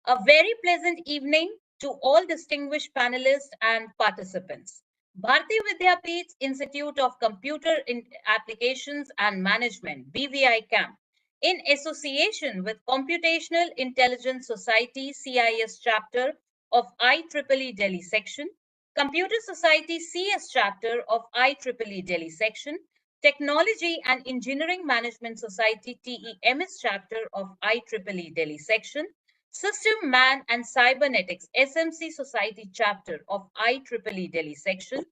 A very pleasant evening to all distinguished panelists and participants. Bharati Vidyapeeth Institute of Computer Applications and Management, BVI CAM, in association with Computational Intelligence Society, CIS chapter of IEEE Delhi section, Computer Society CS chapter of IEEE Delhi section, Technology and Engineering Management Society, TEMS chapter of IEEE Delhi section, System Man and Cybernetics SMC Society chapter of IEEE Delhi section,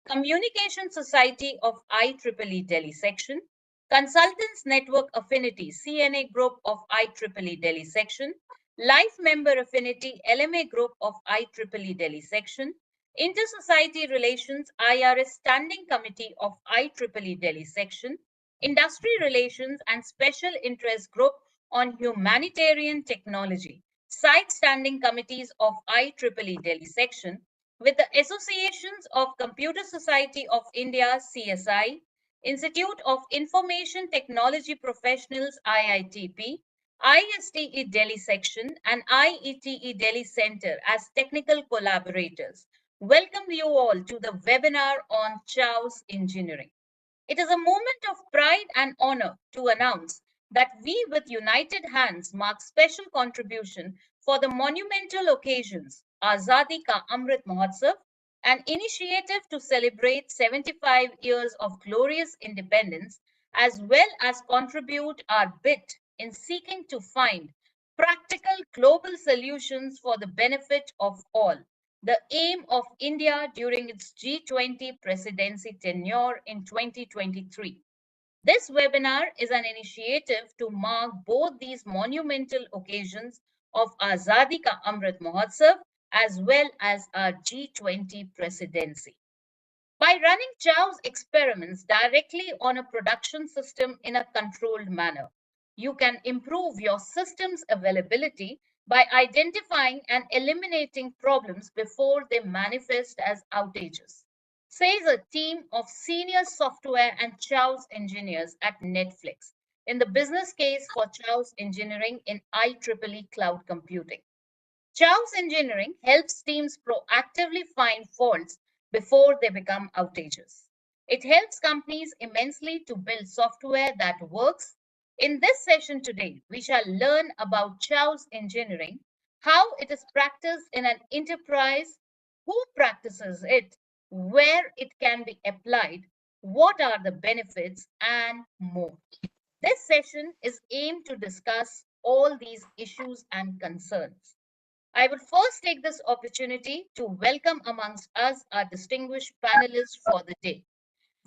Communication Society of IEEE Delhi section, Consultants Network Affinity CNA Group of IEEE Delhi section, Life Member Affinity LMA Group of IEEE Delhi section, Inter-Society Relations IRS Standing Committee of IEEE Delhi section, Industry Relations and Special Interest Group on Humanitarian Technology, Site Standing Committees of IEEE Delhi section, with the Associations of Computer Society of India CSI, Institute of Information Technology Professionals IITP, ISTE Delhi section, and IETE Delhi Center as technical collaborators. Welcome you all to the webinar on Chaos Engineering. It is a moment of pride and honor to announce that we with united hands mark special contribution for the monumental occasions Azadi Ka Amrit Mahotsav, an initiative to celebrate 75 years of glorious independence, as well as contribute our bit in seeking to find practical global solutions for the benefit of all, the aim of India during its G20 presidency tenure in 2023. This webinar is an initiative to mark both these monumental occasions of Azadi Ka Amrit Mahotsav as well as our G20 presidency. By running Chow's experiments directly on a production system in a controlled manner, you can improve your system's availability by identifying and eliminating problems before they manifest as outages, says a team of senior software and Chow's engineers at Netflix in the business case for Chow's engineering in IEEE cloud computing. Chaos engineering helps teams proactively find faults before they become outages. It helps companies immensely to build software that works. In this session today, we shall learn about Chaos engineering, how it is practiced in an enterprise, who practices it, where it can be applied, what are the benefits, and more. This session is aimed to discuss all these issues and concerns. I would first take this opportunity to welcome amongst us our distinguished panelists for the day.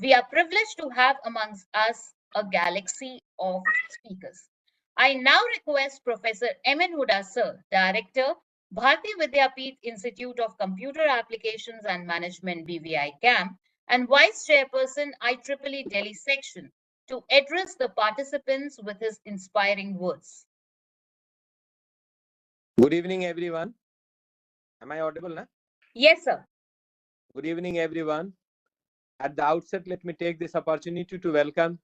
We are privileged to have amongst us a galaxy of speakers. I now request Professor M.N. Huda Sir, Director, Bharati Vidyapeeth Institute of Computer Applications and Management, BVI CAM, and Vice Chairperson, IEEE Delhi Section, to address the participants with his inspiring words. Good evening, everyone. Am I audible now? Yes, sir. Good evening, everyone. At the outset, let me take this opportunity to welcome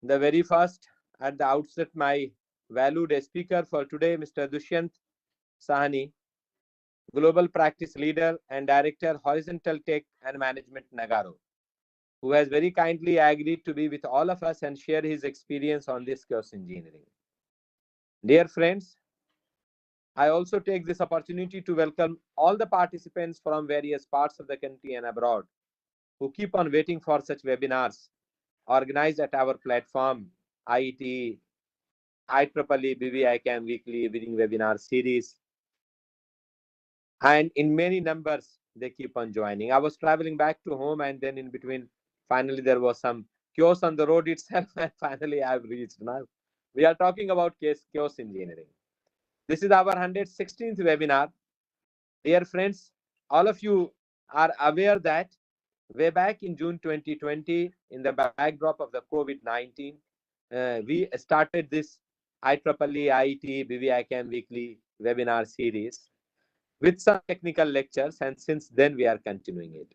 the very first, at the outset, my valued speaker for today, Mr. Dushyant Sahani, Global Practice Leader and Director, Horizontal Tech and Management, Nagarro, who has very kindly agreed to be with all of us and share his experience on this chaos engineering. Dear friends, I also take this opportunity to welcome all the participants from various parts of the country and abroad who keep on waiting for such webinars organized at our platform, IET, IEEE, BVI CAM Weekly Winning Webinar Series. And in many numbers, they keep on joining. I was traveling back to home, and then in between, finally, there was some chaos on the road itself, and finally, I've reached now. We are talking about chaos engineering. This is our 116th webinar. Dear friends, all of you are aware that way back in June 2020, in the backdrop of the COVID-19, we started this IEEE IET BVI CAM Weekly webinar series with some technical lectures, and since then we are continuing it.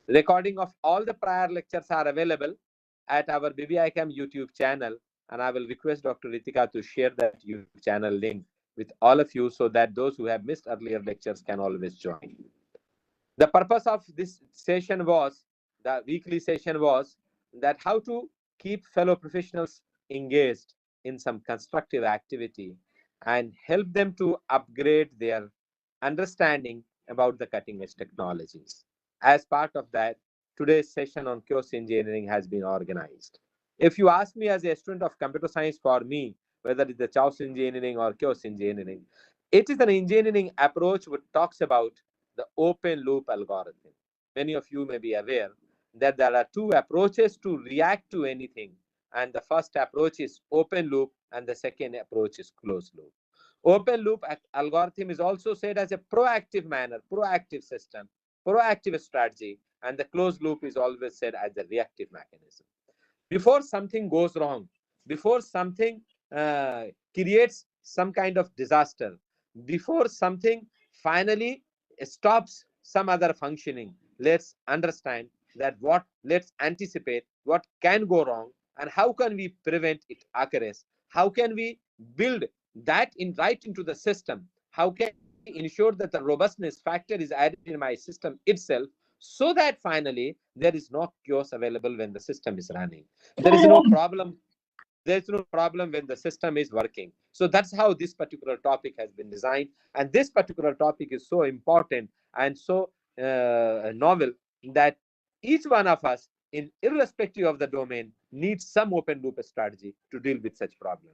Recording of all the prior lectures are available at our BVI CAM YouTube channel, and I will request Dr. Ritika to share that YouTube channel link with all of you so that those who have missed earlier lectures can always join. The purpose of this session was, the weekly session was, that how to keep fellow professionals engaged in some constructive activity and help them to upgrade their understanding about the cutting edge technologies. As part of that, today's session on chaos engineering has been organized. If you ask me as a student of computer science, for me, whether it's the chaos engineering or chaos engineering, it is an engineering approach which talks about the open loop algorithm. Many of you may be aware that there are two approaches to react to anything, and the first approach is open loop, and the second approach is closed loop. Open loop algorithm is also said as a proactive manner, proactive system, proactive strategy, and the closed loop is always said as a reactive mechanism. Before something goes wrong, before something creates some kind of disaster, before something finally stops some other functioning, let's understand that let's anticipate what can go wrong and how can we prevent it occurs. How can we build that in right into the system? How can we ensure that the robustness factor is added in my system itself, so that finally there is no chaos available when the system is running. There is no problem. There's no problem when the system is working. So that's how this particular topic has been designed. And this particular topic is so important and so novel that each one of us, in irrespective of the domain, needs some open loop strategy to deal with such problem.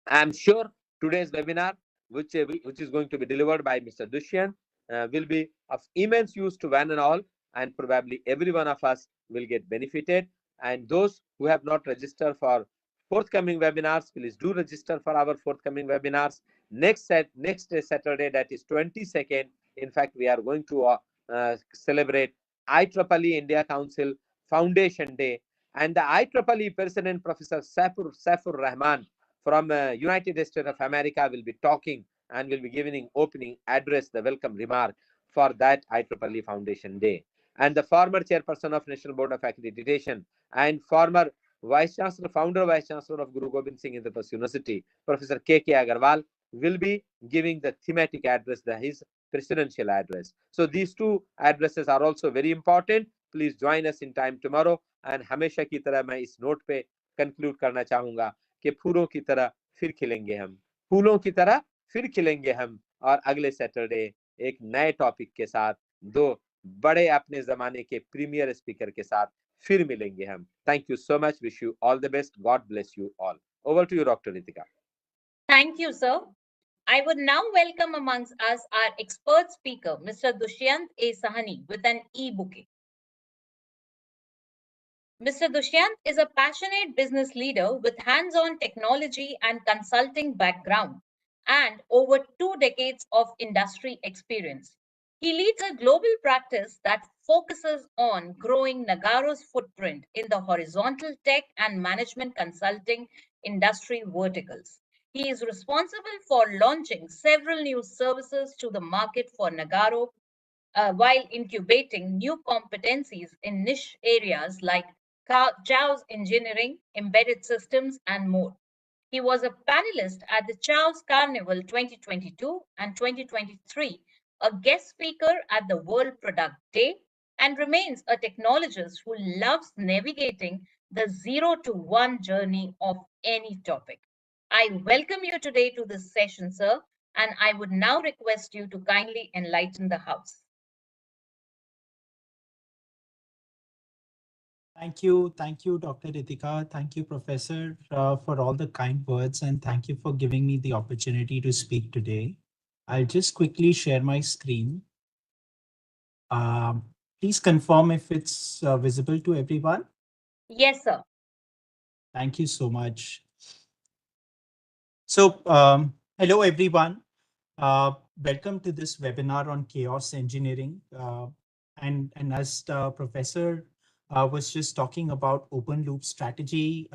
I'm sure today's webinar, which is going to be delivered by Mr. Dushyant, will be of immense use to one and all, and probably every one of us will get benefited. And those who have not registered for forthcoming webinars, please do register for our forthcoming webinars. Next Saturday, that is 22nd. In fact, we are going to celebrate IEEE India Council Foundation Day, and the IEEE President Professor Saifur Rahman from United States of America will be talking and will be giving opening address, the welcome remark for that IEEE Foundation Day. And the former chairperson of National Board of Accreditation and former Vice Chancellor, founder Vice Chancellor of Guru Gobind Singh Indraprasth University, Professor K.K. Agarwal, will be giving the thematic address, his presidential address. So these two addresses are also very important. Please join us in time tomorrow. And हमेशा की तरह मैं इस note पे conclude करना चाहूंगा कि फूलों की तरह फिर खिलेंगे हम, फूलों की तरह फिर खिलेंगे हम, और अगले सैटरडे एक नए टॉपिक के साथ दो बड़े अपने जमाने के प्रीमियर स्पीकर के साथ फिर मिलेंगे हम. Thank you so much. Wish you all the best. God bless you all. Over to you, Dr. Ritika. Thank you, sir. I would now welcome amongst us our expert speaker, Mr. Dushyant A. Sahani, with an e-bouquet. Mr. Dushyant is a passionate business leader with hands-on technology and consulting background and over 2 decades of industry experience. He leads a global practice that focuses on growing Nagarro's footprint in the horizontal tech and management consulting industry verticals. He is responsible for launching several new services to the market for Nagarro while incubating new competencies in niche areas like Chaos engineering, embedded systems, and more. He was a panelist at the Chaos Carnival 2022 and 2023, a guest speaker at the World Product Day, and remains a technologist who loves navigating the 0 to 1 journey of any topic. I welcome you today to this session, sir, and I would now request you to kindly enlighten the house. Thank you, Dr. Ritika. Thank you, Professor, for all the kind words, and thank you for giving me the opportunity to speak today. I'll just quickly share my screen. Please confirm if it's visible to everyone. Yes, sir. Thank you so much. So, hello, everyone. Welcome to this webinar on chaos engineering. And as the professor was just talking about open loop strategy,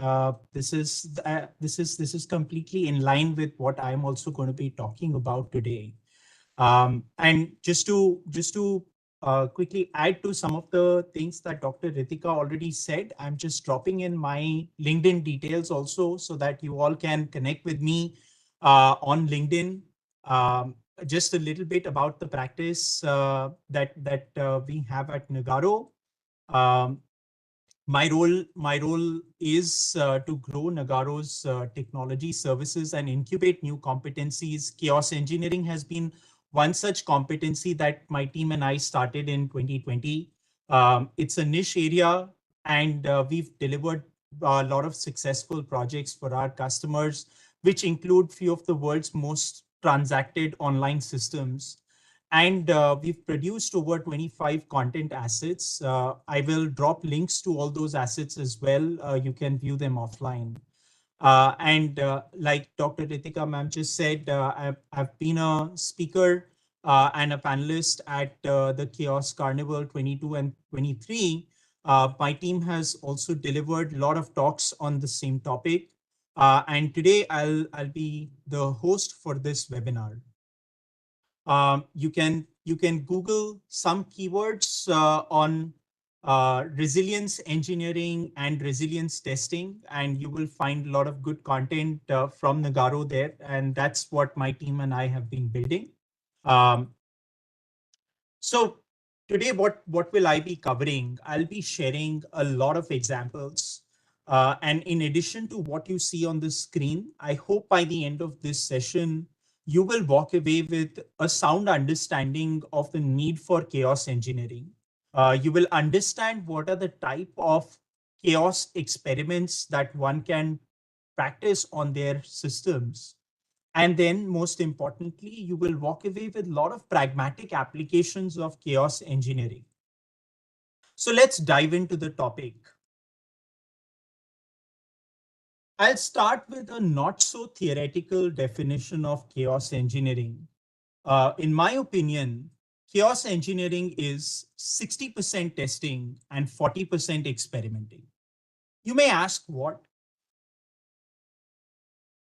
this is completely in line with what I'm also going to be talking about today. And just to quickly add to some of the things that Dr. Ritika already said, I'm just dropping in my LinkedIn details also so that you all can connect with me on LinkedIn. Just a little bit about the practice that we have at Nagarro. Um, my role is to grow Nagarro's technology services and incubate new competencies. Chaos engineering has been one such competency that my team and I started in 2020. It's a niche area, and we've delivered a lot of successful projects for our customers, which include few of the world's most transacted online systems. And we've produced over 25 content assets. I will drop links to all those assets as well. You can view them offline. And like Dr. Ritika ma'am just said, I've been a speaker and a panelist at the Chaos Carnival 22 and 23. My team has also delivered a lot of talks on the same topic. And today I'll be the host for this webinar. You can Google some keywords on resilience engineering and resilience testing, and you will find a lot of good content from Nagarro there. And that's what my team and I have been building. So today, what will I be covering? I'll be sharing a lot of examples. And in addition to what you see on the screen, I hope by the end of this session, you will walk away with a sound understanding of the need for chaos engineering. You will understand what are the type of chaos experiments that one can practice on their systems. And then most importantly, you will walk away with a lot of pragmatic applications of chaos engineering. So let's dive into the topic. I'll start with a not so theoretical definition of chaos engineering. In my opinion, chaos engineering is 60% testing and 40% experimenting. You may ask what?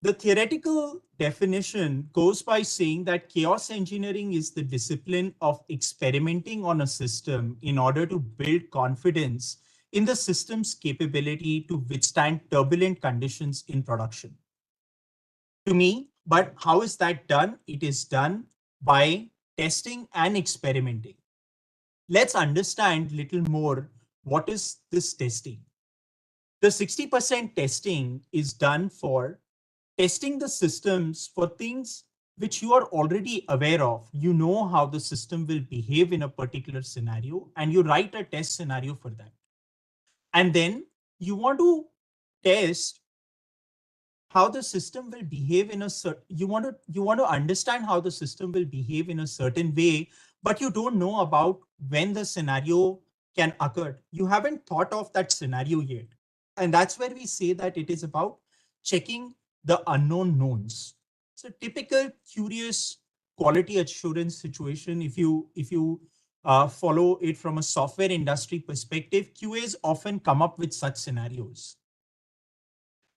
The theoretical definition goes by saying that chaos engineering is the discipline of experimenting on a system in order to build confidence in the system's capability to withstand turbulent conditions in production. To me, but how is that done? It is done by testing and experimenting. Let's understand a little more what is this testing. The 60% testing is done for testing the systems for things which you are already aware of. You know how the system will behave in a particular scenario, and you write a test scenario for that. And then you want to test how the system will behave in a certain, you want to understand how the system will behave in a certain way, but you don't know about when the scenario can occur. You haven't thought of that scenario yet. And that's where we say that it is about checking the unknown knowns. It's a typical curious quality assurance situation. If you follow it from a software industry perspective, QAs often come up with such scenarios.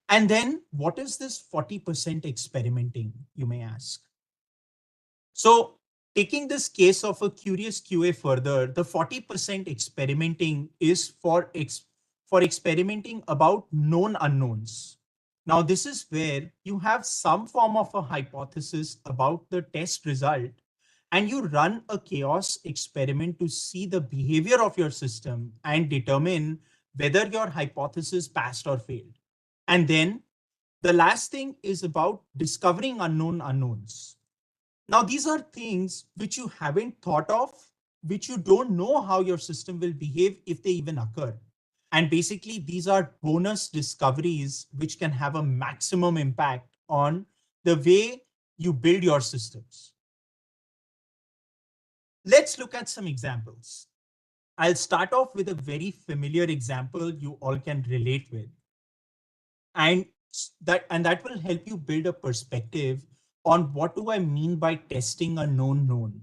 And then what is this 40% experimenting, you may ask? So taking this case of a curious QA further, the 40% experimenting is for experimenting about known unknowns. Now, this is where you have some form of a hypothesis about the test result, and you run a chaos experiment to see the behavior of your system and determine whether your hypothesis passed or failed. And then the last thing is about discovering unknown unknowns. Now, these are things which you haven't thought of, which you don't know how your system will behave if they even occur. And basically, these are bonus discoveries which can have a maximum impact on the way you build your systems. Let's look at some examples. I'll start off with a very familiar example you all can relate with. And that will help you build a perspective on what do I mean by testing a known known.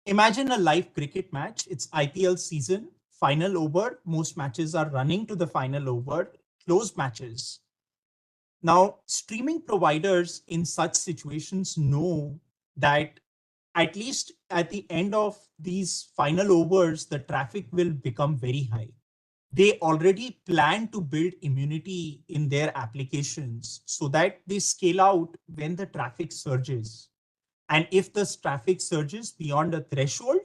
Imagine a live cricket match. It's IPL season, final over. Most matches are running to the final over, close matches. Now, streaming providers in such situations know that at least at the end of these final overs, the traffic will become very high. they already plan to build immunity in their applications so that they scale out when the traffic surges. And if the traffic surges beyond a threshold,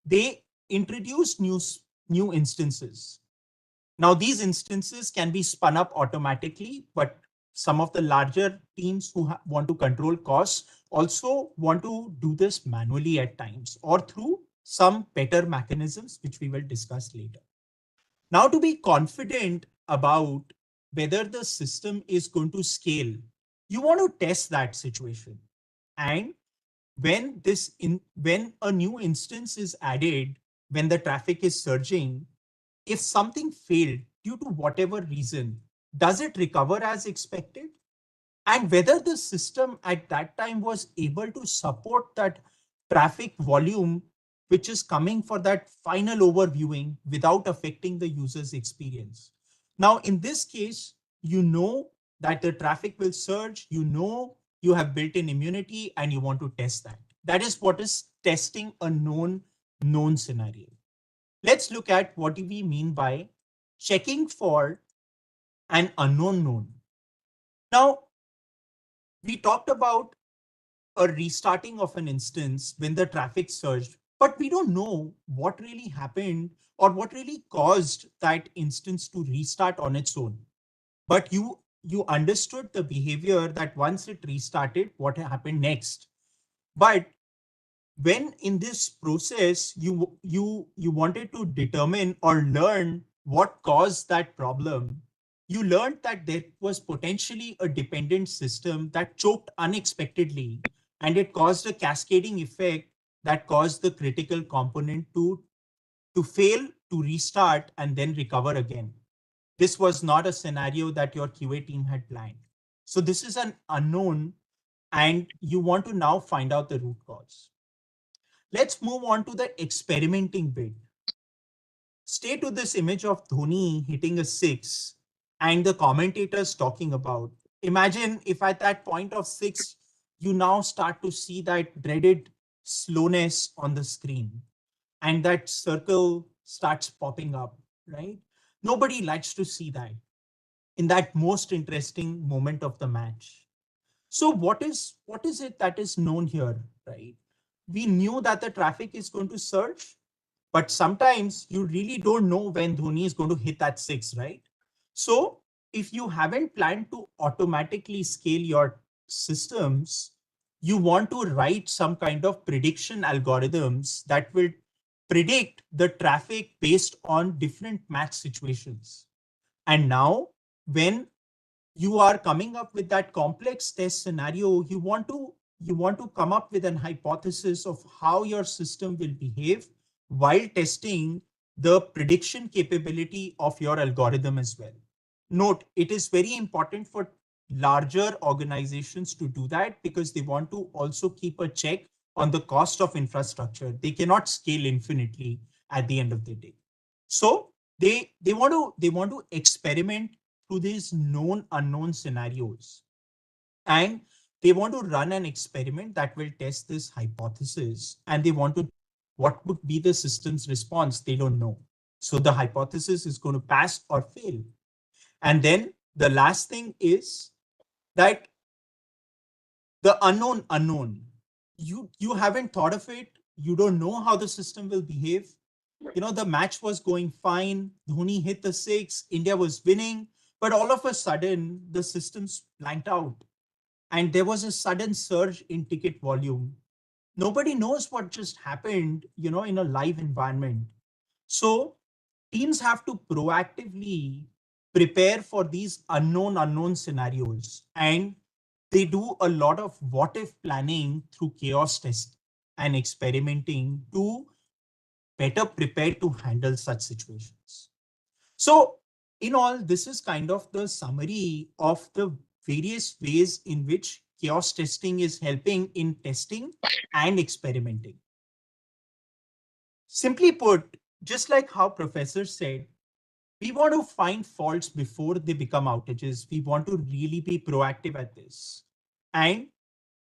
they introduce new instances. Now, these instances can be spun up automatically, but some of the larger teams who want to control costs also want to do this manually at times or through some better mechanisms, which we will discuss later. Now, to be confident about whether the system is going to scale, you want to test that situation. And when a new instance is added, when the traffic is surging, if something failed due to whatever reason, does it recover as expected? And whether the system at that time was able to support that traffic volume which is coming for that final overviewing without affecting the user's experience. Now, in this case, you know that the traffic will surge, you know you have built-in immunity and you want to test that. That is what is testing a known scenario. Let's look at what do we mean by checking for an unknown known. Now, we talked about a restarting of an instance when the traffic surged, but we don't know what really happened or what really caused that instance to restart on its own. But you understood the behavior that once it restarted, what happened next. But when in this process, you wanted to determine or learn what caused that problem, you learned that there was potentially a dependent system that choked unexpectedly, and it caused a cascading effect that caused the critical component to fail, to restart, and then recover again. This was not a scenario that your QA team had planned. So this is an unknown, and you want to now find out the root cause. Let's move on to the experimenting bit. Stay to this image of Dhoni hitting a six and the commentators talking about. Imagine if at that point of six, you now start to see that dreaded slowness on the screen and that circle starts popping up, right? Nobody likes to see that in that most interesting moment of the match. So what is it that is known here, right? We knew that the traffic is going to surge, but sometimes you really don't know when Dhoni is going to hit that six, right? So if you haven't planned to automatically scale your systems, you want to write some kind of prediction algorithms that will predict the traffic based on different match situations. And now when you are coming up with that complex test scenario, you want to come up with an hypothesis of how your system will behave while testing the prediction capability of your algorithm as well. Note, it is very important for larger organizations to do that because they want to also keep a check on the cost of infrastructure. They cannot scale infinitely at the end of the day. So they want to experiment through these known unknown scenarios. And they want to run an experiment that will test this hypothesis, and they want to what would be the system's response. They don't know. So the hypothesis is going to pass or fail. And then the last thing is that the unknown. You haven't thought of it. You don't know how the system will behave. You know, the match was going fine. Dhoni hit the six. India was winning. But all of a sudden, the systems blanked out. And there was a sudden surge in ticket volume. Nobody knows what just happened, in a live environment. So teams have to proactively prepare for these unknown scenarios. And they do a lot of what if planning through chaos test and experimenting to better prepare to handle such situations. So in all, this is kind of the summary of the various ways in which chaos testing is helping in testing and experimenting. Simply put, just like how Professor said, we want to find faults before they become outages. We want to really be proactive at this. And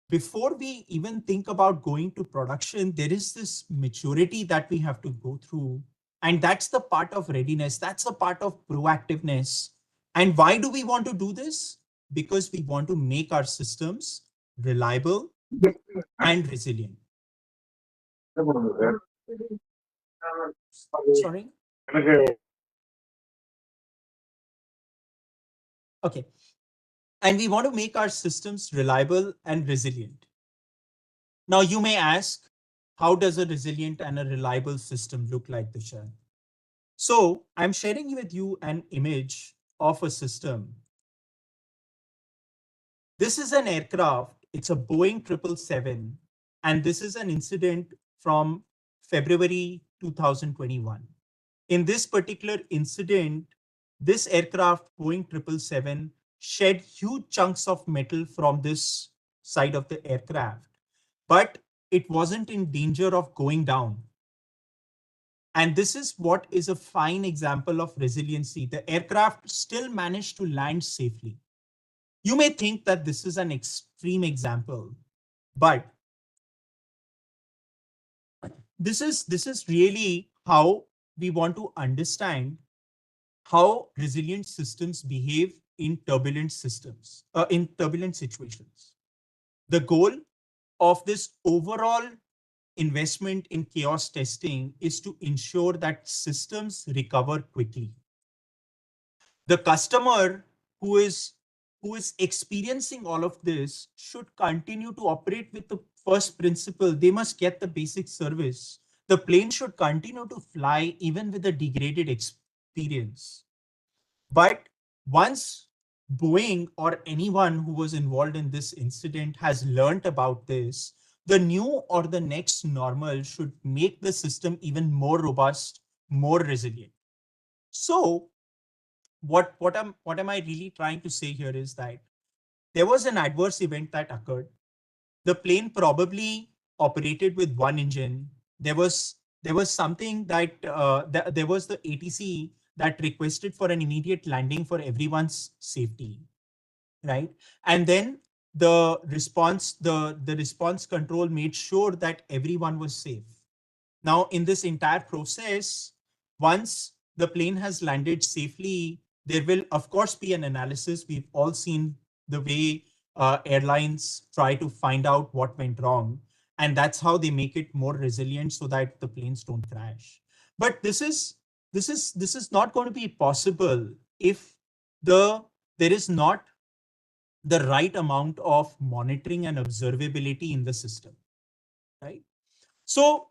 before we even think about going to production, there is this maturity that we have to go through. And that's the part of readiness. That's the part of proactiveness. And why do we want to do this? Because we want to make our systems reliable and resilient. Sorry. Okay. And we want to make our systems reliable and resilient. Now, you may ask, how does a resilient and a reliable system look like, Dushan? So I'm sharing with you an image of a system. This is an aircraft. It's a Boeing 777. And this is an incident from February 2021. In this particular incident, this aircraft, Boeing 777, shed huge chunks of metal from this side of the aircraft, but it wasn't in danger of going down. And this is what is a fine example of resiliency. The aircraft still managed to land safely. You may think that this is an extreme example, but this is really how we want to understand how resilient systems behave in turbulent systems, in turbulent situations. The goal of this overall investment in chaos testing is to ensure that systems recover quickly. The customer who is experiencing all of this should continue to operate with the first principle. They must get the basic service. The plane should continue to fly even with a degraded experience. But once Boeing or anyone who was involved in this incident has learned about this, the new or the next normal should make the system even more robust, more resilient. So what am I really trying to say here is that there was an adverse event that occurred. The plane probably operated with one engine. There was something that there was the ATC that requested for an immediate landing for everyone's safety, right? And then the response control made sure that everyone was safe. Now, in this entire process, once the plane has landed safely, there will, of course, be an analysis. We've all seen the way airlines try to find out what went wrong. And that's how they make it more resilient so that the planes don't crash. But this is not going to be possible if there is not the right amount of monitoring and observability in the system, right? So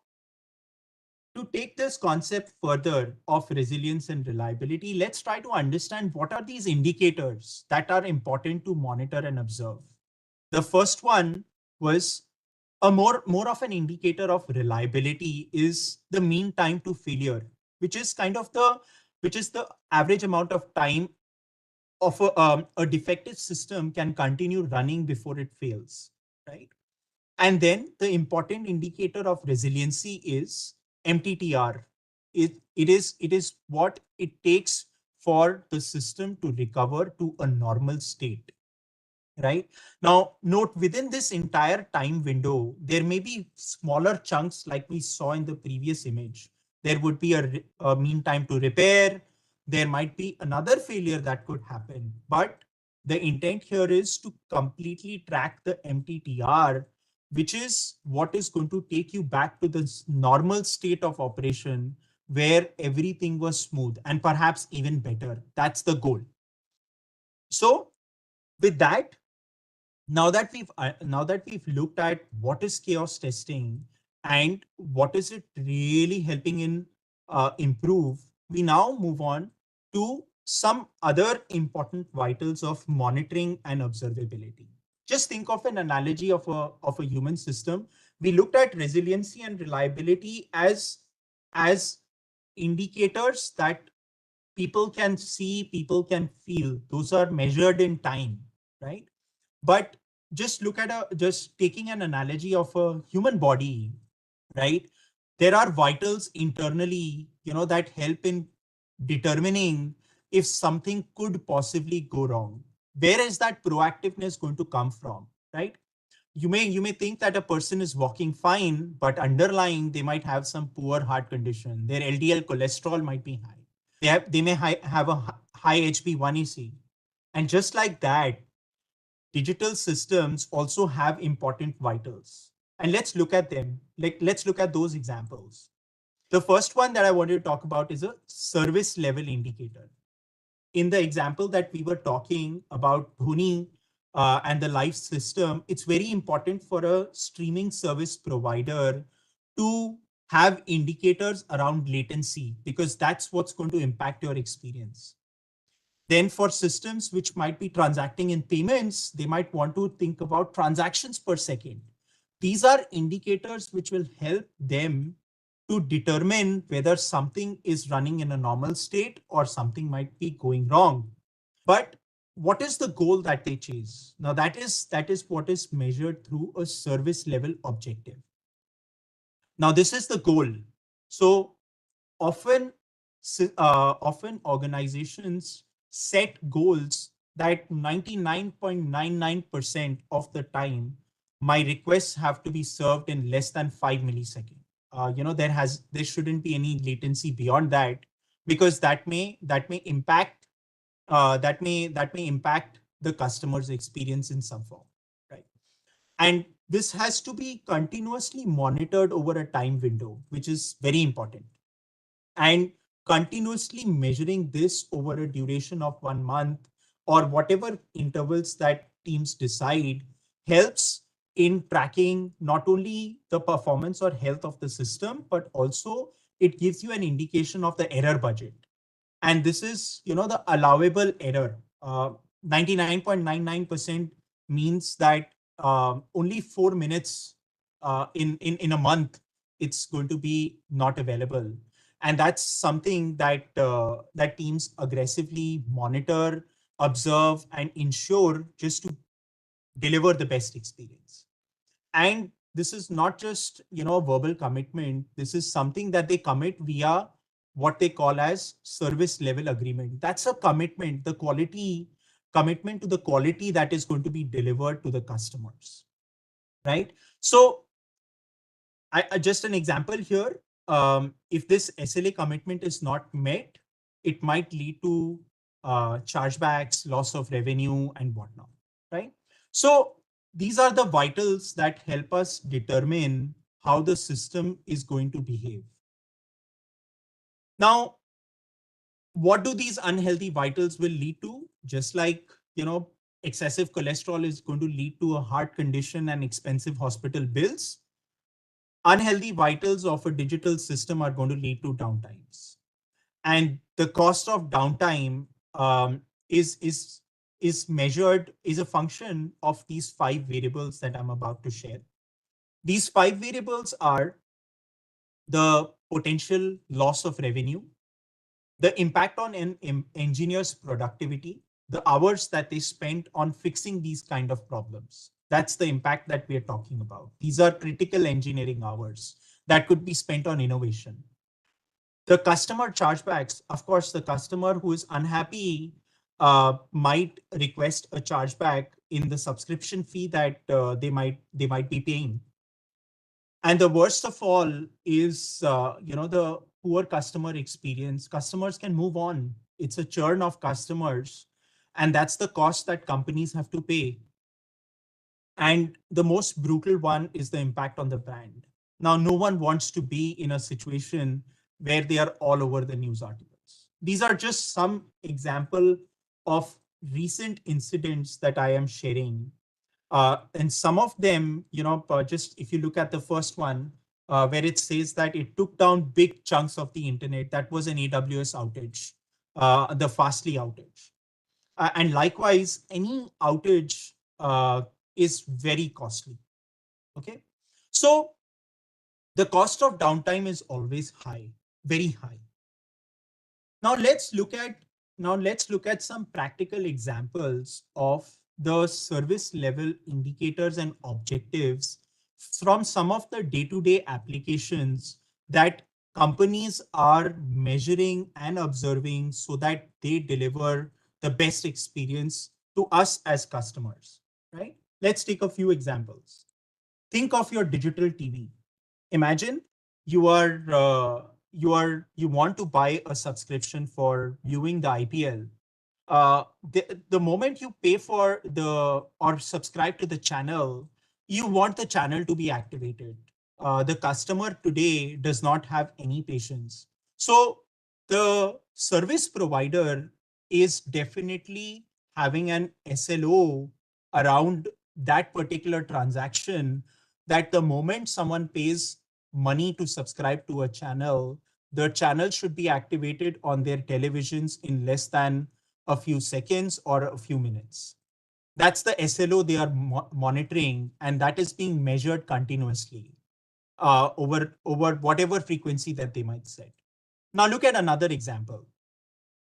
to take this concept further of resilience and reliability, let's try to understand what are these indicators that are important to monitor and observe. The first one was a more of an indicator of reliability is the mean time to failure, which is the average amount of time of a defective system can continue running before it fails, right? And then the important indicator of resiliency is MTTR. It is what it takes for the system to recover to a normal state, right? Now, note within this entire time window, there may be smaller chunks like we saw in the previous image. There would be a mean time to repair. There might be another failure that could happen, but the intent here is to completely track the MTTR, which is what is going to take you back to the normal state of operation where everything was smooth and perhaps even better. That's the goal. So with that, now that we've looked at what is chaos testing and what is it really helping in improve, we now move on to some other important vitals of monitoring and observability. Just think of an analogy of a human system. We looked at resiliency and reliability as indicators that people can see, people can feel. Those are measured in time, right? But just just taking an analogy of a human body, right? There are vitals internally, that help in determining if something could possibly go wrong. Where is that proactiveness going to come from, right? you may think that a person is walking fine, but underlying they might have some poor heart condition. Their LDL cholesterol might be high. They may have a high HB1AC. And just like that, digital systems also have important vitals. And let's look at them. Let's look at those examples. The first one that I wanted to talk about is a service level indicator. In the example that we were talking about Dhoni and the live system, it's very important for a streaming service provider to have indicators around latency, because that's what's going to impact your experience. Then for systems which might be transacting in payments, they might want to think about transactions per second. These are indicators which will help them to determine whether something is running in a normal state or something might be going wrong. But what is the goal that they chase? Now that is what is measured through a service level objective. Now this is the goal. So often organizations set goals that 99.99% of the time, my requests have to be served in less than 5 milliseconds. There shouldn't be any latency beyond that, because that may impact the customer's experience in some form, right? And this has to be continuously monitored over a time window, which is very important. And continuously measuring this over a duration of 1 month or whatever intervals that teams decide helps in tracking not only the performance or health of the system, but also it gives you an indication of the error budget. And this is, the allowable error. 99.99% means that only 4 minutes in a month, it's going to be not available. And that's something that that teams aggressively monitor, observe, and ensure just to deliver the best experience. And this is not just a verbal commitment. This is something that they commit via what they call as service level agreement. That's a commitment, commitment to the quality that is going to be delivered to the customers, right? So just an example here. If this SLA commitment is not met, it might lead to chargebacks, loss of revenue, and whatnot, right? So these are the vitals that help us determine how the system is going to behave. Now, what do these unhealthy vitals will lead to? Just like, excessive cholesterol is going to lead to a heart condition and expensive hospital bills, unhealthy vitals of a digital system are going to lead to downtimes. And the cost of downtime is measured, is a function of these 5 variables that I'm about to share. These 5 variables are the potential loss of revenue, the impact on an engineer's productivity, the hours that they spent on fixing these kind of problems. That's the impact that we are talking about. These are critical engineering hours that could be spent on innovation. The customer chargebacks, of course, the customer who is unhappy might request a chargeback in the subscription fee that they might be paying. And the worst of all is, the poor customer experience. Customers can move on. It's a churn of customers, and that's the cost that companies have to pay. And the most brutal one is the impact on the brand. Now, no one wants to be in a situation where they are all over the news articles. These are just some example of recent incidents that I am sharing. And some of them, just if you look at the first one, where it says that it took down big chunks of the internet, that was an AWS outage, the Fastly outage. And likewise, any outage is very costly. Okay, so the cost of downtime is always high, very high. Now let's look at some practical examples of the service level indicators and objectives from some of the day-to-day applications that companies are measuring and observing so that they deliver the best experience to us as customers, right? Let's take a few examples. Think of your digital TV. Imagine you want to buy a subscription for viewing the IPL. The moment you pay for or subscribe to the channel, you want the channel to be activated. The customer today does not have any patience. So the service provider is definitely having an SLO around that particular transaction, that the moment someone pays money to subscribe to a channel, the channel should be activated on their televisions in less than a few seconds or a few minutes. That's the SLO they are monitoring, and that is being measured continuously over whatever frequency that they might set. Now look at another example.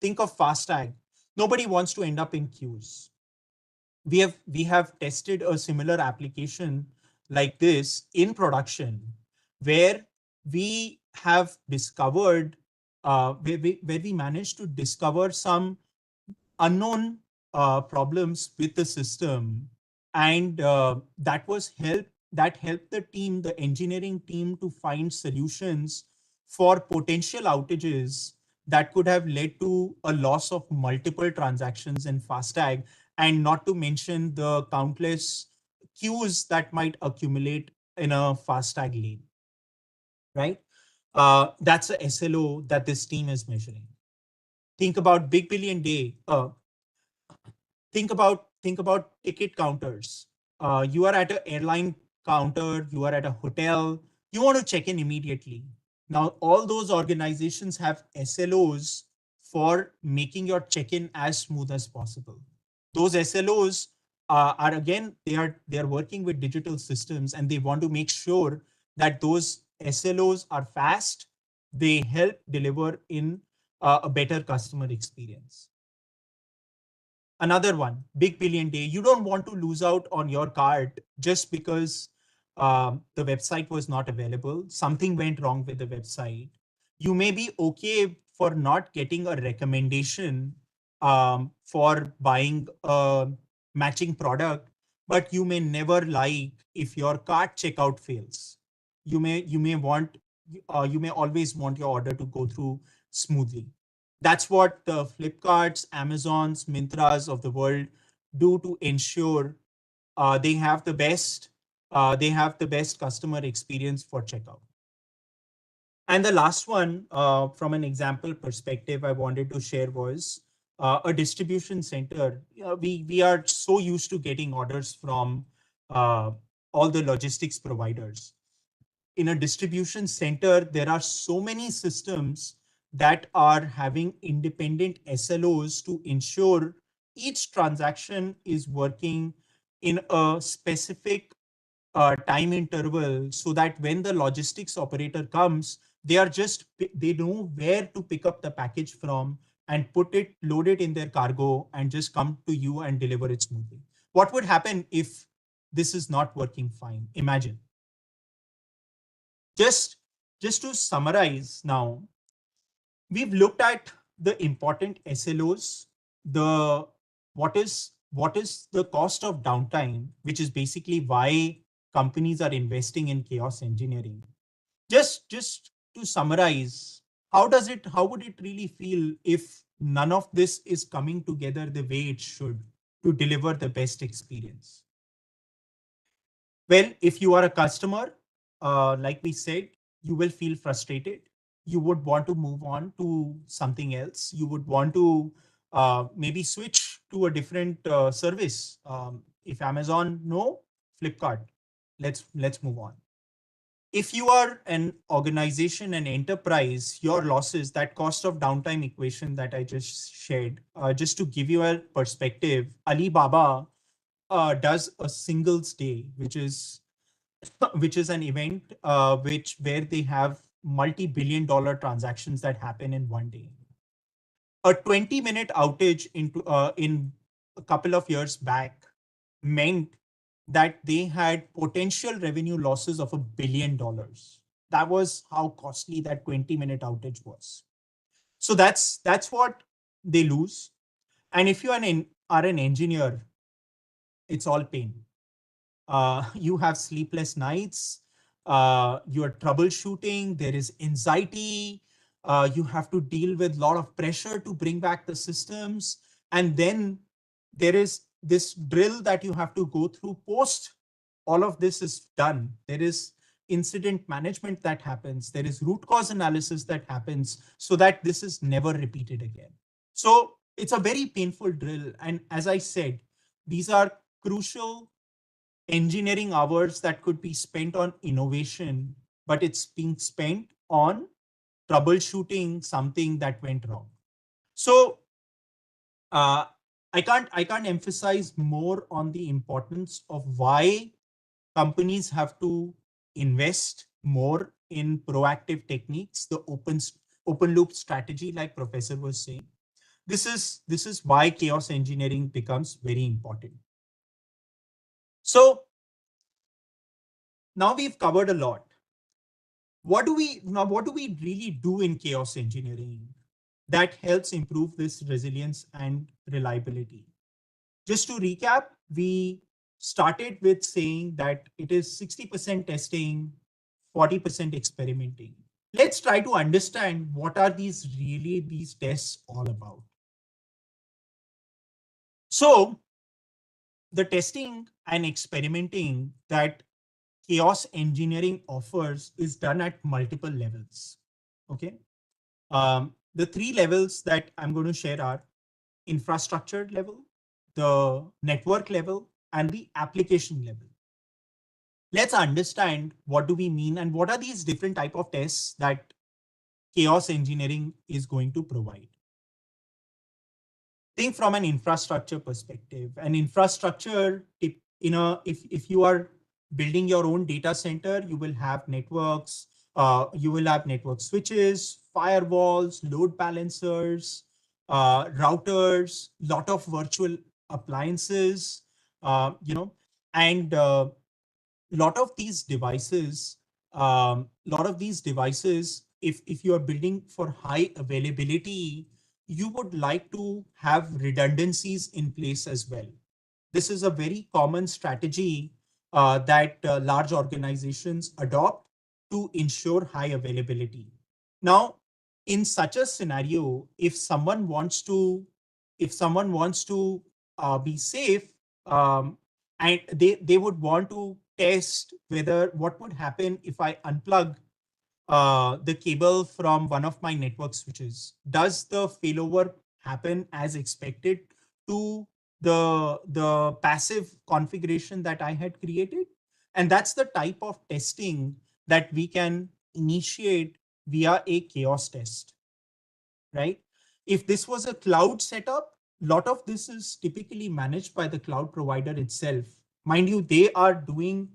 Think of FASTag. Nobody wants to end up in queues. We have tested a similar application like this in production, where we have discovered where we managed to discover some unknown problems with the system, and that helped the engineering team, to find solutions for potential outages that could have led to a loss of multiple transactions in FASTag, and not to mention the countless queues that might accumulate in a FASTag lane, right? That's a SLO that this team is measuring. Think about Big Billion Day. Think about ticket counters. You are at an airline counter, you are at a hotel, you want to check in immediately. Now, all those organizations have SLOs for making your check-in as smooth as possible. Those SLOs are, again, they are working with digital systems, and they want to make sure that those SLOs are fast. They help deliver in a better customer experience. Another one, Big Billion Day. You don't want to lose out on your card just because the website was not available. Something went wrong with the website. You may be okay for not getting a recommendation for buying a matching product, but you may never like if your cart checkout fails. You may always want your order to go through smoothly. That's what the Flipkarts, Amazons, Mintras of the world do to ensure they have the best customer experience for checkout. And the last one, from an example perspective, I wanted to share was a distribution center. We are so used to getting orders from all the logistics providers. In a distribution center, there are so many systems that are having independent SLOs to ensure each transaction is working in a specific time interval, so that when the logistics operator comes, they know where to pick up the package from and load it in their cargo, and just come to you and deliver it smoothly. What would happen if this is not working fine? Imagine. Just to summarize now, we've looked at the important SLOs, what is the cost of downtime, which is basically why companies are investing in chaos engineering. Just to summarize, how would it really feel if none of this is coming together the way it should to deliver the best experience? Well, if you are a customer, like we said, you will feel frustrated. You would want to move on to something else. You would want to maybe switch to a different service. If Amazon, no, Flipkart. Let's move on. If you are an organization, an enterprise, your losses, that cost of downtime equation that I just shared, just to give you a perspective, Alibaba does a singles day, which is an event where they have multi-billion dollar transactions that happen in one day. A 20-minute outage in a couple of years back meant that they had potential revenue losses of $1 billion. That was how costly that 20-minute outage was. So that's what they lose. And if you are an engineer, it's all pain. You have sleepless nights, you're troubleshooting, there is anxiety, you have to deal with a lot of pressure to bring back the systems. And then there is this drill that you have to go through post all of this is done. There is incident management that happens. There is root cause analysis that happens so that this is never repeated again. So it's a very painful drill. And as I said, these are crucial engineering hours that could be spent on innovation, but it's being spent on troubleshooting something that went wrong. So I can't emphasize more on the importance of why companies have to invest more in proactive techniques, the open loop strategy, like Professor was saying. This is why chaos engineering becomes very important. So now we've covered a lot. What do we really do in chaos engineering that helps improve this resilience and reliability? Just to recap, we started with saying that it is 60% testing, 40% experimenting. Let's try to understand what are these tests all about. So the testing and experimenting that chaos engineering offers is done at multiple levels. Okay. The three levels that I'm going to share are infrastructure level, the network level, and the application level. Let's understand what do we mean and what are these different type of tests that chaos engineering is going to provide. Think from an infrastructure perspective. An infrastructure, if you are building your own data center, you will have networks, you will have network switches, firewalls, load balancers, routers, lot of virtual appliances, and lot of these devices, if you are building for high availability, you would like to have redundancies in place as well. This is a very common strategy that large organizations adopt to ensure high availability. Now, in such a scenario, if someone wants to be safe, and they would want to test whether what would happen if I unplug the cable from one of my network switches. Does the failover happen as expected to the passive configuration that I had created? And that's the type of testing that we can initiate via a chaos test, right? If this was a cloud setup, lot of this is typically managed by the cloud provider itself. Mind you, they are doing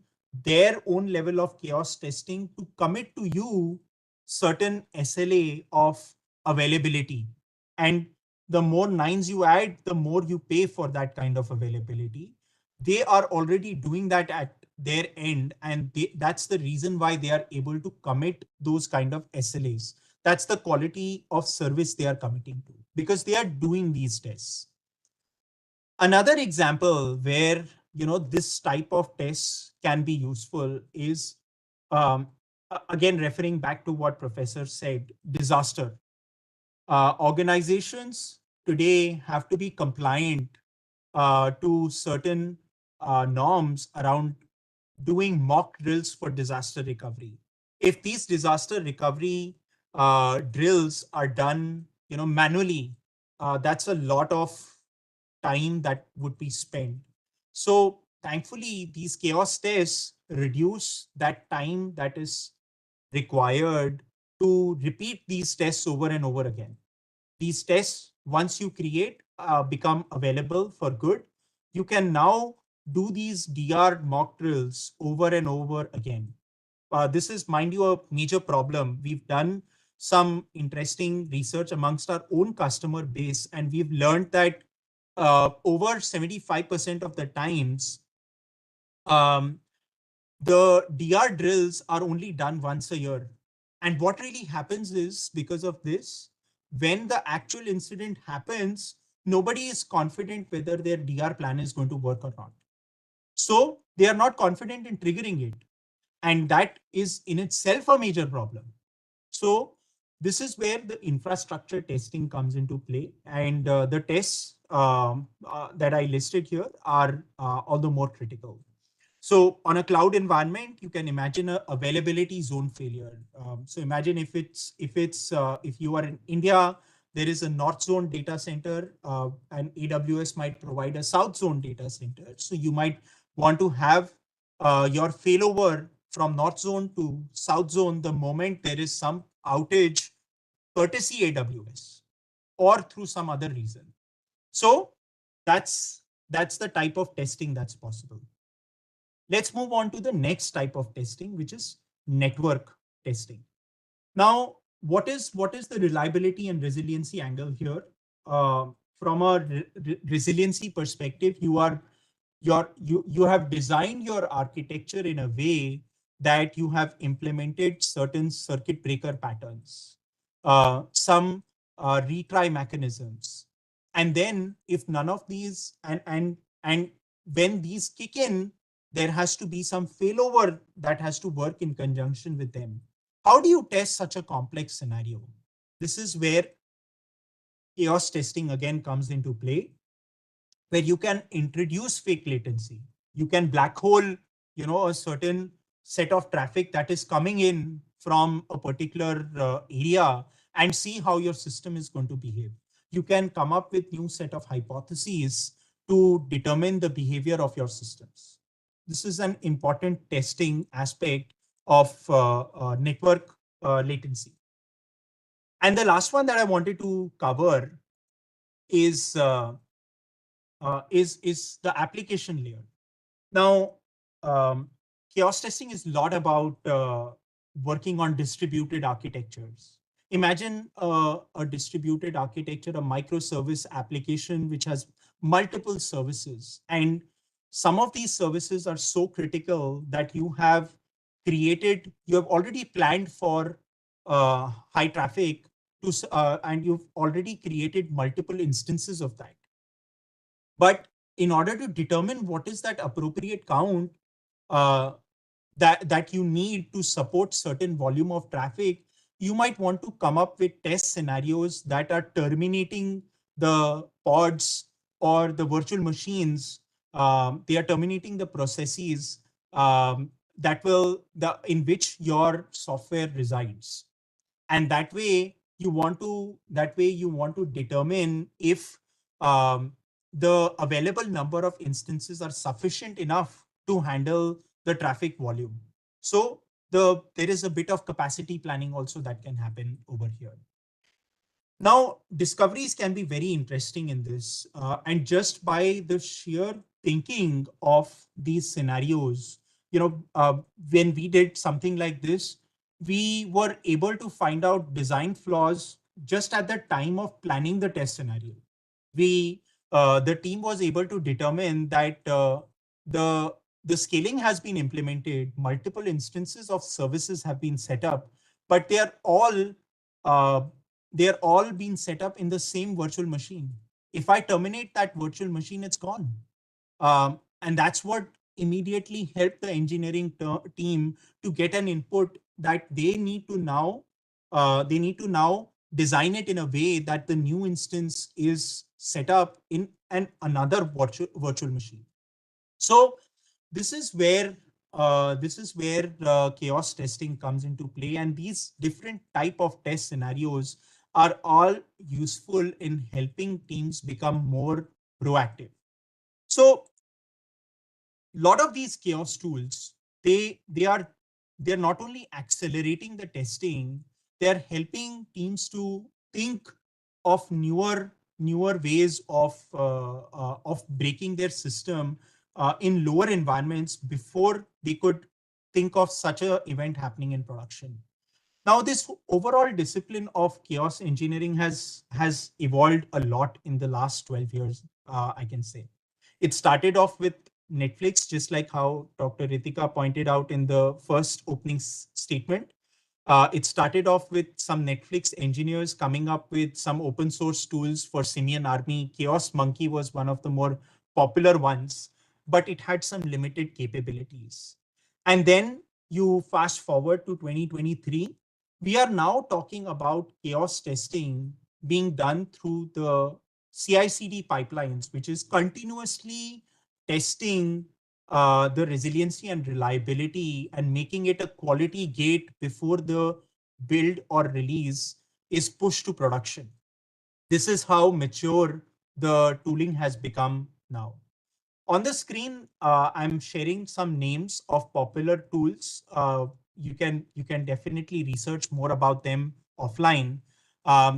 their own level of chaos testing to commit to you certain SLA of availability. And the more nines you add, the more you pay for that kind of availability. They are already doing that at their end, and that's the reason why they are able to commit those kind of SLAs. That's the quality of service they are committing to because they are doing these tests. Another example where this type of tests can be useful is again referring back to what Professor said, disaster. Organizations today have to be compliant to certain norms around doing mock drills for disaster recovery. If these disaster recovery drills are done manually, that's a lot of time that would be spent. So thankfully, these chaos tests reduce that time that is required to repeat these tests over and over again. These tests, once you create, become available for good. You can now do these DR mock drills over and over again. This is, mind you, a major problem. We've done some interesting research amongst our own customer base, and we've learned that over 75% of the times, the DR drills are only done once a year. And what really happens is, because of this, when the actual incident happens, nobody is confident whether their DR plan is going to work or not. So they are not confident in triggering it. And that is in itself a major problem. So this is where the infrastructure testing comes into play. And the tests that I listed here are all the more critical. So on a cloud environment, you can imagine a availability zone failure. So imagine if you are in India, there is a north zone data center, and AWS might provide a south zone data center. So you might want to have your failover from north zone to south zone the moment there is some outage, courtesy AWS or through some other reason. So that's the type of testing that's possible. Let's move on to the next type of testing, which is network testing. Now, what is the reliability and resiliency angle here? From a resiliency perspective, you have designed your architecture in a way that you have implemented certain circuit breaker patterns, some retry mechanisms, and then if none of these and when these kick in, there has to be some failover that has to work in conjunction with them. How do you test such a complex scenario? This is where chaos testing again comes into play, where you can introduce fake latency. You can black hole, a certain set of traffic that is coming in from a particular area and see how your system is going to behave. You can come up with new set of hypotheses to determine the behavior of your systems. This is an important testing aspect of network latency. And the last one that I wanted to cover is the application layer. Now, chaos testing is a lot about working on distributed architectures. Imagine a distributed architecture, a microservice application which has multiple services, and some of these services are so critical that you have already planned for high traffic and you've already created multiple instances of that. But in order to determine what is that appropriate count that you need to support certain volume of traffic, you might want to come up with test scenarios that are terminating the pods or the virtual machines. They are terminating the processes in which your software resides. And that way you want to determine if the available number of instances are sufficient enough to handle the traffic volume. So there is a bit of capacity planning also that can happen over here. Now, discoveries can be very interesting in this. And just by the sheer thinking of these scenarios, when we did something like this, we were able to find out design flaws just at the time of planning the test scenario. The team was able to determine that the scaling has been implemented, multiple instances of services have been set up, but they are all being set up in the same virtual machine. If I terminate that virtual machine, it's gone. And that's what immediately helped the engineering team to get an input that they need to now design it in a way that the new instance is set up in another virtual machine. So this is where chaos testing comes into play, and these different type of test scenarios are all useful in helping teams become more proactive. So a lot of these chaos tools, they're not only accelerating the testing, they're helping teams to think of newer ways of breaking their system in lower environments before they could think of such an event happening in production. Now, this overall discipline of chaos engineering has evolved a lot in the last 12 years, I can say. It started off with Netflix, just like how Dr. Ritika pointed out in the first opening statement. It started off with some Netflix engineers coming up with some open source tools for Simian Army. Chaos Monkey was one of the more popular ones. but it had some limited capabilities. And then you fast forward to 2023, we are now talking about chaos testing being done through the CI/CD pipelines, which is continuously testing the resiliency and reliability and making it a quality gate before the build or release is pushed to production. This is how mature the tooling has become now. On the screen, I'm sharing some names of popular tools. You can definitely research more about them offline.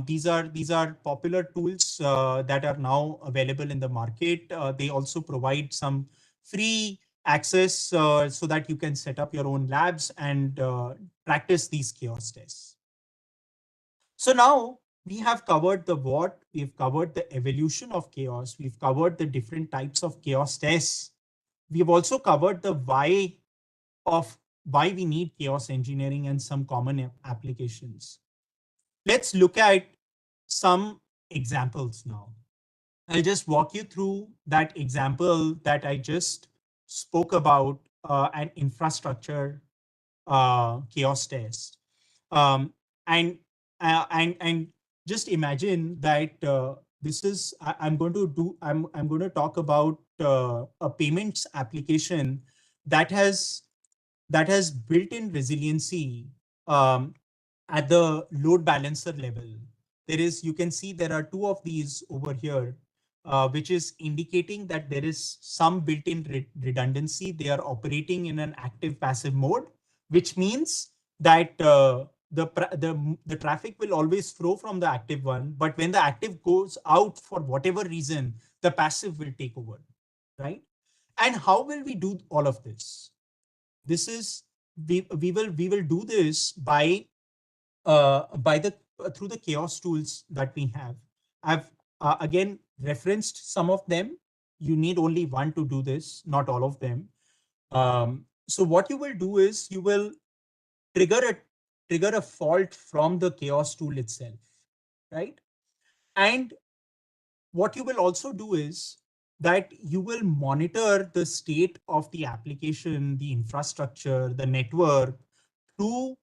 These are popular tools that are now available in the market. They also provide some free access so that you can set up your own labs and practice these chaos tests. So now we have covered the what, we've covered the evolution of chaos, we've covered the different types of chaos tests. We've also covered the why of why we need chaos engineering and some common applications. Let's look at some examples now. I'll just walk you through that example that I just spoke about, an infrastructure chaos test. Um, and and just imagine that this is I'm going to do I'm going to talk about a payments application that has built-in resiliency at the load balancer level. You can see there are two of these over here, which is indicating that there is some built-in redundancy. They are operating in an active passive mode, which means that the traffic will always flow from the active one, but when the active goes out for whatever reason, the passive will take over, right? And how will we do all of this? This is we will do this by the through the chaos tools that we have. I've again referenced some of them. You need only one to do this, not all of them. So what you will do is you will trigger a fault from the chaos tool itself, right? And what you will also do is that you will monitor the state of the application, the infrastructure, the network through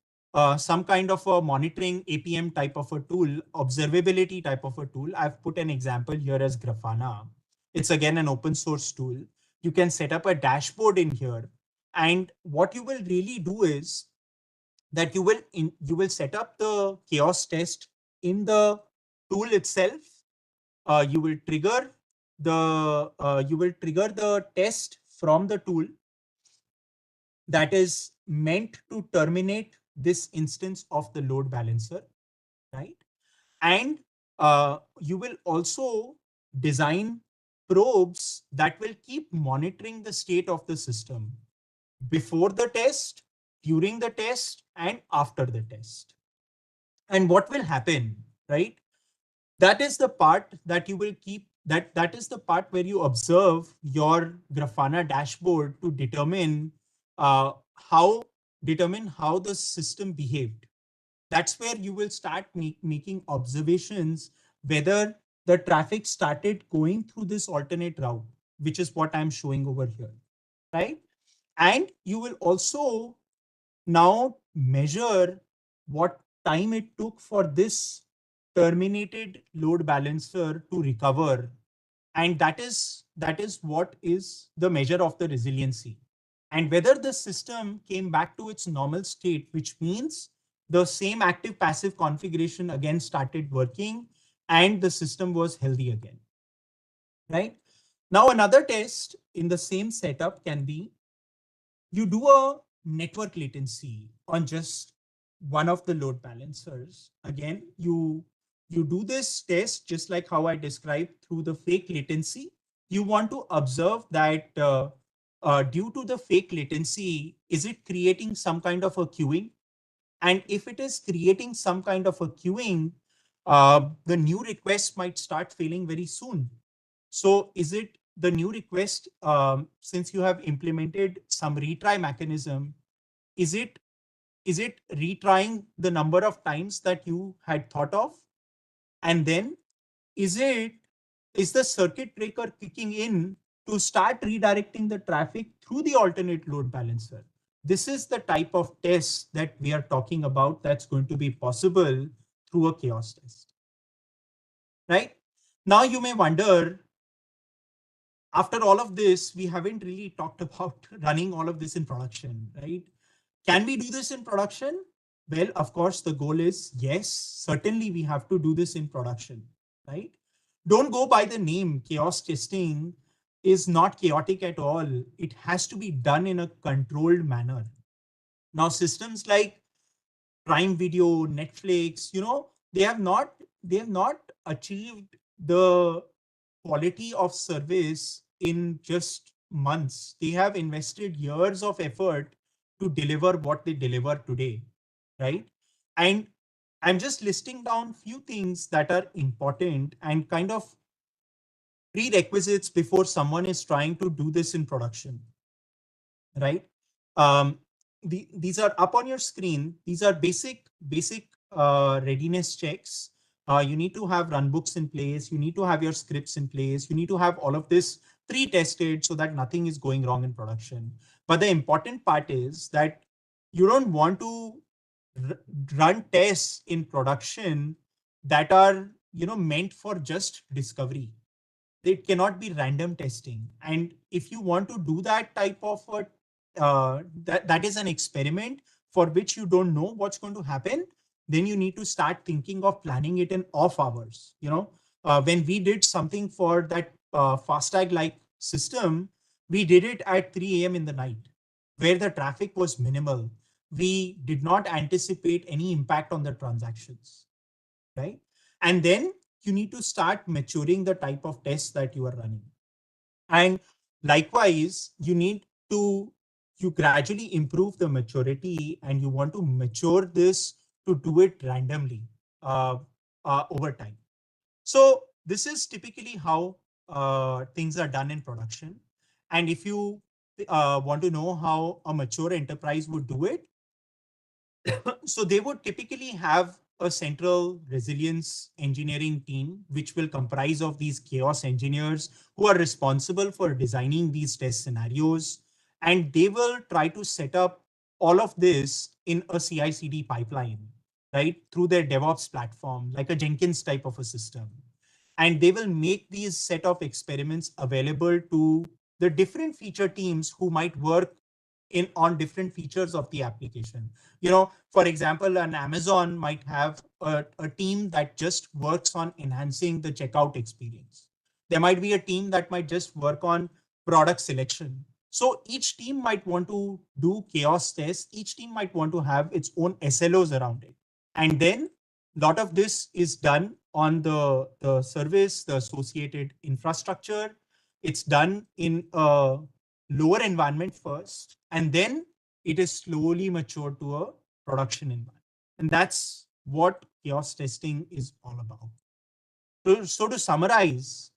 some kind of a monitoring APM type of a tool, observability type of a tool. I've put an example here as Grafana. It's again an open source tool. You can set up a dashboard in here. And what you will really do is that you will set up the chaos test in the tool itself. You will trigger the test from the tool that is meant to terminate this instance of the load balancer, right? And you will also design probes that will keep monitoring the state of the system before the test, during the test, and after the test. And what will happen, right? That is the part that you will keep, that is the part where you observe your Grafana dashboard to determine how the system behaved. That's where you will start making observations whether the traffic started going through this alternate route, which is what I'm showing over here, right? And you will also now measure what time it took for this terminated load balancer to recover. And that is what is the measure of the resiliency. And whether the system came back to its normal state, which means the same active passive configuration again started working and the system was healthy again, right? Now, another test in the same setup can be you do a network latency on just one of the load balancers. Again, you do this test just like how I described through the fake latency. You want to observe that due to the fake latency, is it creating some kind of a queuing? And if it is creating some kind of a queuing, the new request might start failing very soon. So is it the new request, since you have implemented some retry mechanism, is it retrying the number of times that you had thought of? And then is the circuit breaker kicking in to start redirecting the traffic through the alternate load balancer. This is the type of test that we are talking about that's going to be possible through a chaos test. Right? Now you may wonder, after all of this, we haven't really talked about running all of this in production, right? Can we do this in production? Well, of course, the goal is yes, certainly we have to do this in production, right? Don't go by the name. Chaos testing is not chaotic at all. It has to be done in a controlled manner. Now, systems like Prime Video, Netflix, they have not achieved the quality of service in just months. They have invested years of effort to deliver what they deliver today, right? And I'm just listing down few things that are important and kind of prerequisites before someone is trying to do this in production, right? These are up on your screen. These are basic readiness checks. You need to have runbooks in place. You need to have your scripts in place. You need to have all of this pre-tested so that nothing is going wrong in production. But the important part is that you don't want to run tests in production that are meant for just discovery. It cannot be random testing. And if you want to do that type of that is an experiment for which you don't know what's going to happen, then you need to start thinking of planning it in off hours. When we did something for that FASTag like system, we did it at 3 a.m. in the night where the traffic was minimal. We did not anticipate any impact on the transactions, right? And then you need to start maturing the type of tests that you are running. And likewise, you gradually improve the maturity, and you want to mature this to do it randomly over time. So this is typically how things are done in production. And if you want to know how a mature enterprise would do it, so they would typically have a central resilience engineering team, which will comprise of these chaos engineers who are responsible for designing these test scenarios. And they will try to set up all of this in a CI/CD pipeline, right? Through their DevOps platform, like a Jenkins type of a system. And they will make these set of experiments available to the different feature teams who might work on different features of the application. For example, an Amazon might have a team that just works on enhancing the checkout experience. There might be a team that might just work on product selection. So each team might want to do chaos tests. Each team might want to have its own SLOs around it. And then a lot of this is done on the service, the associated infrastructure. It's done in a lower environment first, and then it is slowly matured to a production environment. And that's what chaos testing is all about. So to summarize,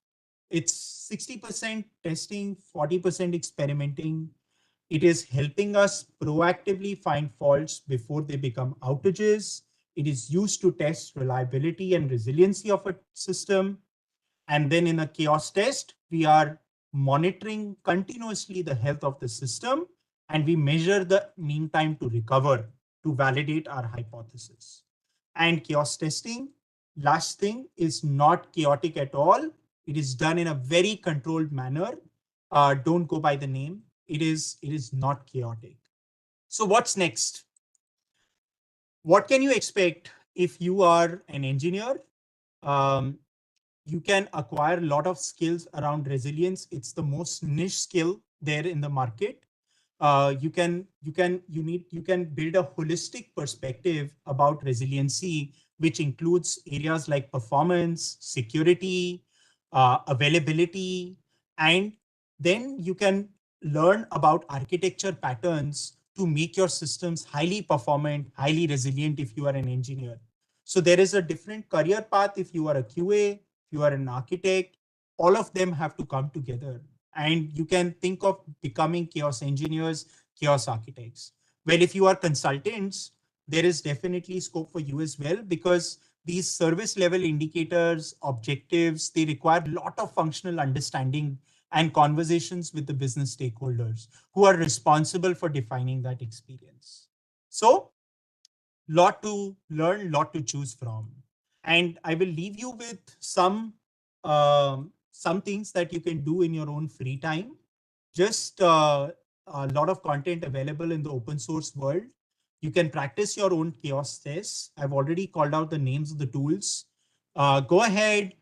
it's 60% testing, 40% experimenting. It is helping us proactively find faults before they become outages. It is used to test reliability and resiliency of a system. And then in a chaos test, we are monitoring continuously the health of the system, and we measure the mean time to recover to validate our hypothesis. And chaos testing, last thing, is not chaotic at all. It is done in a very controlled manner. Don't go by the name. It is not chaotic. So what's next? What can you expect if you are an engineer? You can acquire a lot of skills around resilience. It's the most niche skill there in the market. You can build a holistic perspective about resiliency, which includes areas like performance, security, availability, and then you can learn about architecture patterns to make your systems highly performant, highly resilient if you are an engineer. So there is a different career path if you are a QA, you are an architect. All of them have to come together, and you can think of becoming chaos engineers, chaos architects. Well, if you are consultants, there is definitely scope for you as well, because these service level indicators, objectives, they require a lot of functional understanding and conversations with the business stakeholders who are responsible for defining that experience. So, lot to learn, lot to choose from. And I will leave you with some things that you can do in your own free time. Just a lot of content available in the open source world. You can practice your own chaos tests. I've already called out the names of the tools. Go ahead,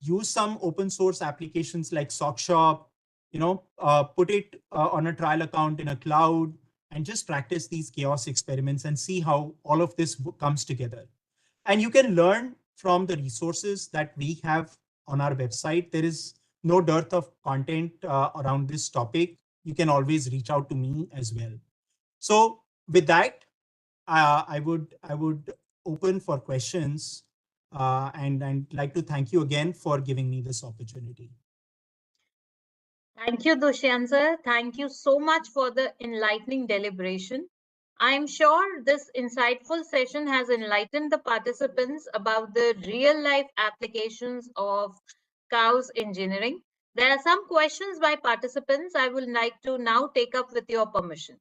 use some open source applications like SockShop, put it on a trial account in a cloud, and just practice these chaos experiments and see how all of this comes together. And you can learn from the resources that we have on our website. There is no dearth of content around this topic. You can always reach out to me as well. So with that, I would open for questions, and I'd like to thank you again for giving me this opportunity. Thank you, Dushyant sir. Thank you so much for the enlightening deliberation. I am sure this insightful session has enlightened the participants about the real-life applications of chaos engineering. There are some questions by participants I would like to now take up with your permission.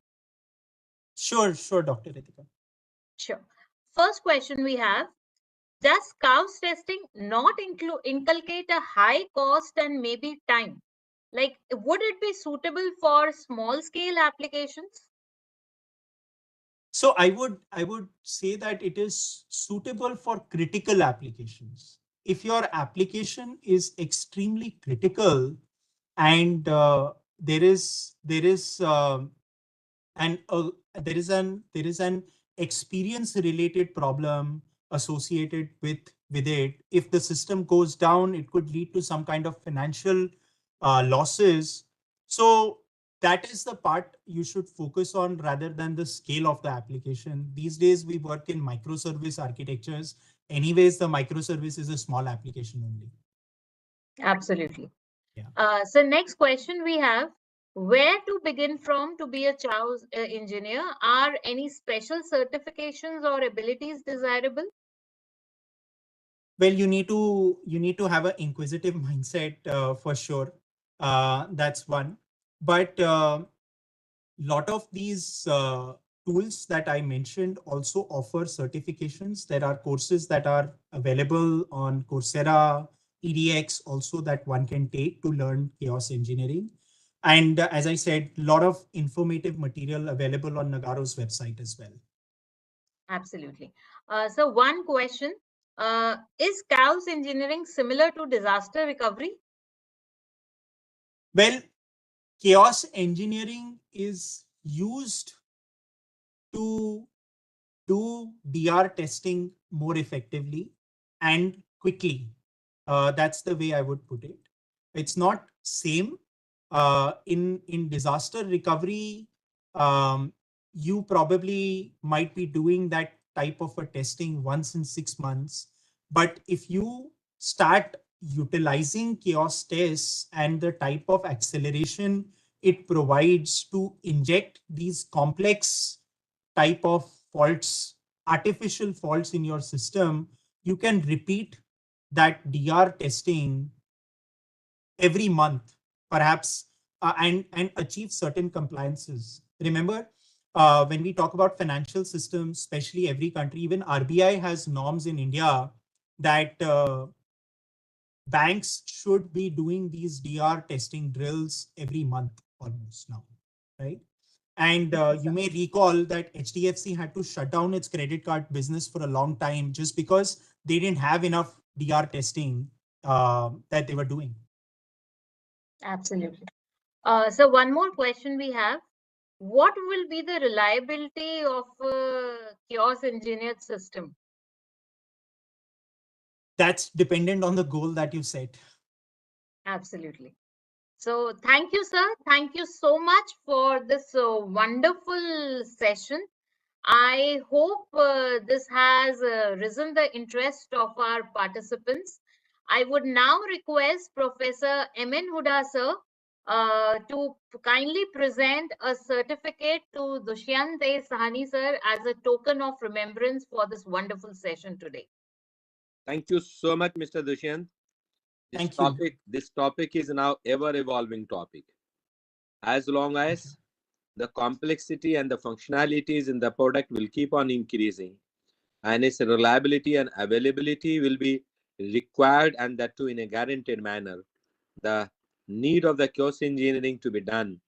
Sure, Dr. Ritika. Sure. First question we have, does chaos testing not inculcate a high cost and maybe time? Like, would it be suitable for small scale applications? So I would say that it is suitable for critical applications. If your application is extremely critical and there is an experience related problem associated with it. If the system goes down, it could lead to some kind of financial losses. So that is the part you should focus on rather than the scale of the application. These days we work in microservice architectures. Anyways, the microservice is a small application only. Absolutely. Yeah. So next question we have, where to begin from to be a chaos engineer? Are any special certifications or abilities desirable? Well, you need to have an inquisitive mindset for sure. That's one. But lot of these tools that I mentioned also offer certifications. There are courses that are available on Coursera, EDX also that one can take to learn chaos engineering. And as I said, a lot of informative material available on Nagaro's website as well. Absolutely. So one question, is chaos engineering similar to disaster recovery? Well, chaos engineering is used to do DR testing more effectively and quickly. That's the way I would put it. It's not same. In disaster recovery, you probably might be doing that type of a testing once in 6 months. But if you start utilizing chaos tests and the type of acceleration it provides to inject these complex type of faults, artificial faults in your system, you can repeat that DR testing every month, perhaps, and achieve certain compliances. Remember, when we talk about financial systems, especially every country, even RBI has norms in India that banks should be doing these DR testing drills every month almost now, right? And you may recall that HDFC had to shut down its credit card business for a long time just because they didn't have enough DR testing that they were doing. Absolutely. So one more question we have, what will be the reliability of a chaos engineered system? That's dependent on the goal that you set. Absolutely. So thank you, sir. Thank you so much for this wonderful session. I hope this has risen the interest of our participants. I would now request Professor M.N. Huda, sir, to kindly present a certificate to Dushyant Sahani, sir, as a token of remembrance for this wonderful session today. Thank you so much, Mr. Dushyant. Thank you. This topic is now ever evolving topic. As long as the complexity and the functionalities in the product will keep on increasing, and its reliability and availability will be required, and that too in a guaranteed manner, the need of the chaos engineering to be done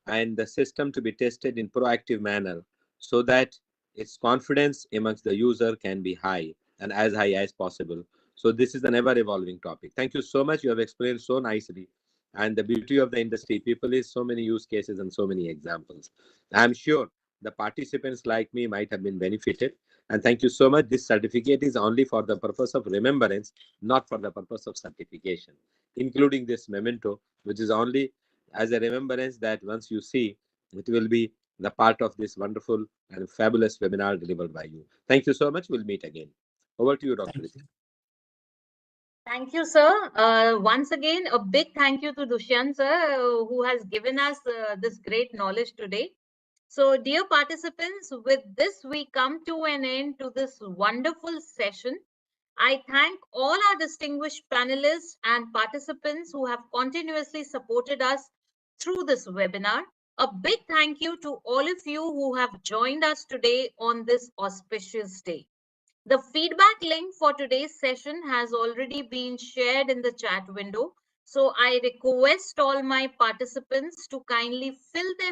and the system to be tested in proactive manner, so that its confidence amongst the user can be high and as high as possible. So this is an ever evolving topic. Thank you so much. You have explained so nicely. And the beauty of the industry people is so many use cases and so many examples. I'm sure the participants like me might have been benefited. And thank you so much. This certificate is only for the purpose of remembrance, not for the purpose of certification, including this memento, which is only as a remembrance that once you see, it will be the part of this wonderful and fabulous webinar delivered by you. Thank you so much. We'll meet again. Over to you, Dr. Thank you. Thank you, sir. Once again, a big thank you to Dushyant, sir, who has given us this great knowledge today. So, dear participants, with this, we come to an end to this wonderful session. I thank all our distinguished panelists and participants who have continuously supported us through this webinar. A big thank you to all of you who have joined us today on this auspicious day. The feedback link for today's session has already been shared in the chat window. So I request all my participants to kindly fill their